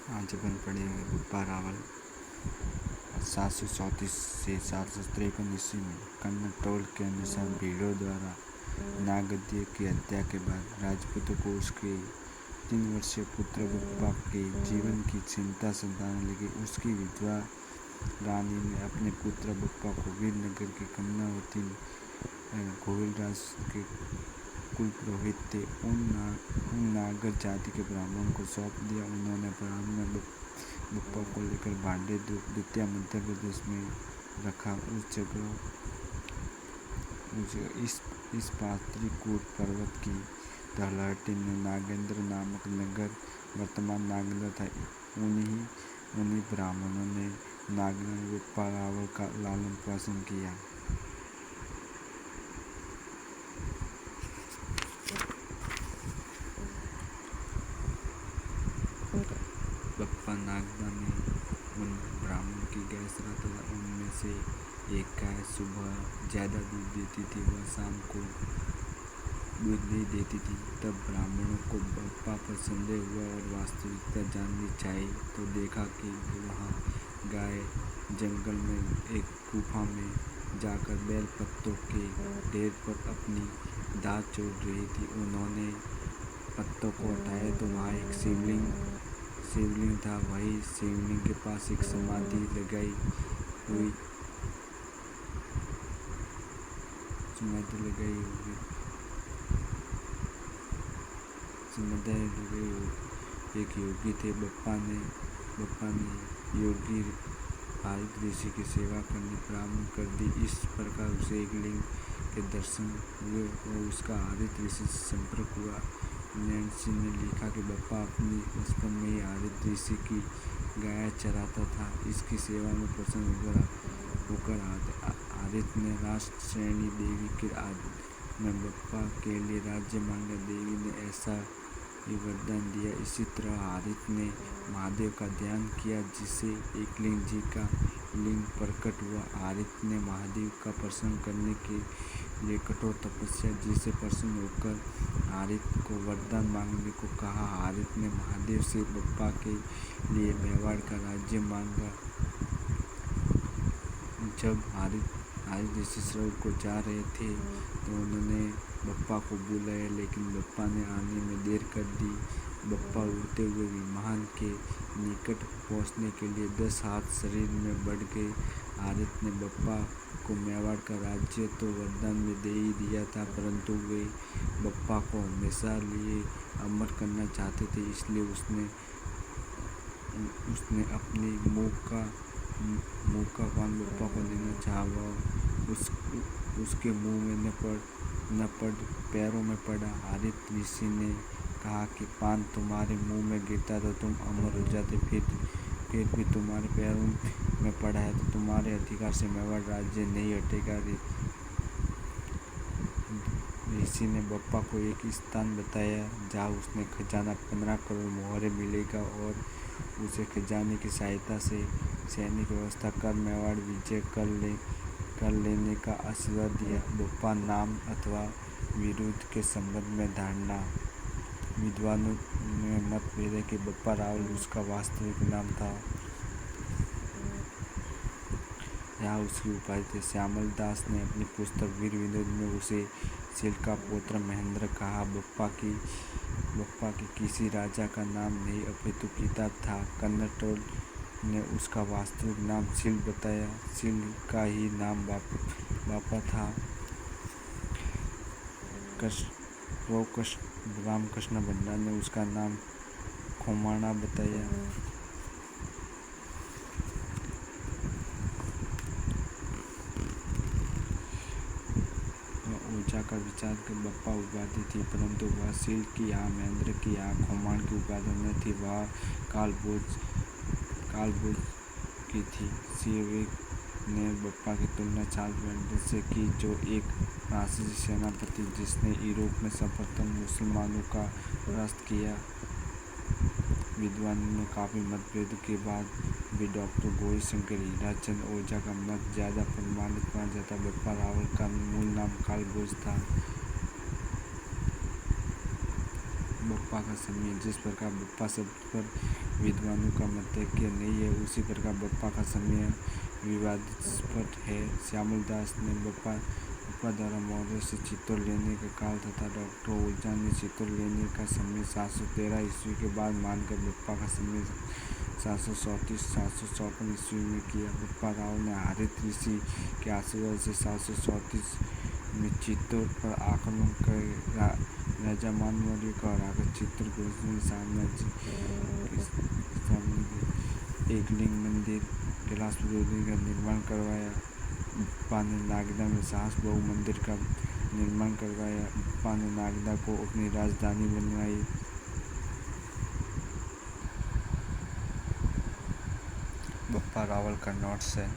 आज अपन पढ़ेंगे बप्पा रावल 734 से 753 ईस्वी में कन्नटोल के अनुसार भीड़ों द्वारा नागद्य की हत्या के बाद राजपूतों को उसके 3 वर्षीय पुत्र बप्पा के जीवन की चिंता सताने लगी। उसकी विधवा रानी ने अपने पुत्र बप्पा को वीरनगर के कन्नावती गोविलराज के कुल पुरोहित थे उन नागर जाति के ब्राह्मणों को सौंप दिया। उन्होंने अपराध में बप्पा को लेकर भांडे द्वितीय मध्य प्रदेश में रखा। उस जगह इस पात्रीकूट पर्वत की तलहटी में नागेंद्र नामक नगर वर्तमान नागेंद्र था। उन्हीं ब्राह्मणों ने नागेंद्र बप्पा रावल का लालन पालन किया। बप्पा नागदा में उन ब्राह्मण की गाय चराता था। उनमें से एक गाय सुबह ज़्यादा दूध देती थी, वह शाम को दूध नहीं देती थी। तब ब्राह्मणों को बप्पा पर संदेह हुआ और वास्तविकता जाननी चाहिए तो देखा कि वहाँ गाय जंगल में एक गुफा में जाकर बेल पत्तों के ढेर पर अपनी दाँत चोट रही थी। उन्होंने पत्तों को हटाया तो वहाँ एक शिवलिंग था। वही शिवलिंग के पास एक समाधि लगाई हुई एक योगी थे। बप्पा ने योगी आदित्य ऋषि की सेवा करनी प्रारंभ कर दी। इस प्रकार उसे एक लिंग के दर्शन हुए और उसका आदित्य ऋषि से संपर्क हुआ। नैन्सी ने लिखा कि बप्पा अपनी बचपन में ही आदित्य ऋषि की गाय चराता था। इसकी सेवा में प्रसन्न होकर आदित्य ने राष्ट्रश्रेणी देवी के में बप्पा के लिए राज्य मांगा। देवी ने ऐसा ही वरदान दिया। इसी तरह आदित्य ने महादेव का ध्यान किया जिससे एकलिंग जी का लिंग प्रकट हुआ। आदित्य ने महादेव का प्रसन्न करने के लिए कठोर तपस्या जिससे प्रसन्न होकर आदित्य को वरदान मांगने को कहा। आदित्य ने महादेव से बप्पा के लिए मेवाड़ का राज्य मांगा। जब आदित्य ऋषि को जा रहे थे तो उन्होंने बप्पा को बुलाया, लेकिन बप्पा ने आने में देर कर दी। बप्पा उड़ते हुए विमान के निकट पहुंचने के लिए 10 हाथ शरीर में बढ़ गए। आदित्य ने बप्पा को मेवाड़ का राज्य तो वरदान में दे ही दिया था, परंतु वे बप्पा को हमेशा लिए अमर करना चाहते थे। इसलिए उसने अपनी मुँह का पान बप्पा को देना चाहा। वह उसके मुँह में न पड़ पैरों में पड़ा। आदित्य ऋषि ने कहा कि पान तुम्हारे मुँह में गिरता तो तुम अमर हो जाते, फिर भी तुम्हारे पैरों में पड़ा है तो तुम्हारे अधिकार से मेवाड़ राज्य नहीं हटेगा। ऋषि ने बप्पा को एक स्थान बताया जहाँ उसने खजाना 15 करोड़ मोहरे मिलेगा और उसे खजाने की सहायता से सैनिक व्यवस्था कर मेवाड़ विजय कर लेने का आशीर्वाद दिया। बप्पा नाम अथवा विरुद्ध के संबंध में धारणा। विद्वानों में मतभेद है कि बप्पा रावल उसका वास्तविक नाम था या उसकी उपाधि थी। श्यामल दास ने अपनी पुस्तक वीर विनोद में उसे शील का पुत्र महेंद्र कहा। बप्पा की किसी राजा का नाम नहीं अपितु पिता था। कन्नटोल ने उसका वास्तविक नाम शील बताया। शील का ही नाम बापा था। रामकृष्ण भंडार ने उसका नाम खोमाणा बताया। ओझा का विचार कर बप्पा उपाधि थी, परंतु वह शील की या महेंद्र की या खोमाण की उपाधि न थी। वह कालभोज की थी। सिएवेक ने बप्पा की तुलना चार्ल्स ब्रैंडन से की, जो एक फ्रांसीसी सेनापति जिसने यूरोप में सर्वप्रथम मुसलमानों का परास्त किया। विद्वानों में काफ़ी मतभेद के बाद भी डॉक्टर गौरीशंकर हीराचंद ओझा का मत ज़्यादा प्रमाणित माना जाता। बप्पा रावल का मूल नाम कालभोज था। बप्पा का समय। जिस प्रकार बप्पा शब्द पर विद्वानों का मतैक्य नहीं है, उसी प्रकार बप्पा का समय विवादास्पद है। श्यामल दास ने बप्पा द्वारा मौर्य से चित्तौड़ लेने का काल तथा डॉक्टर ओझा ने चित्तौड़ लेने का समय 713 ईस्वी के बाद मानकर बप्पा का समय 734-754 ईस्वी में किया। बप्पा राव ने हारित ऋषि के आशीर्वाद से 734 में चित्तौड़ पर आक्रमण कर राजा मानमौर्य को हराकर चित्रकूट में साम्राज्य एक लिंग मंदिर कैलाश पुरोहित का निर्माण करवाया। बप्पा ने नागदा में साहस बहु मंदिर का निर्माण करवाया। बप्पा ने नागदा को अपनी राजधानी बनवाई। बप्पा रावल का नोट्स है।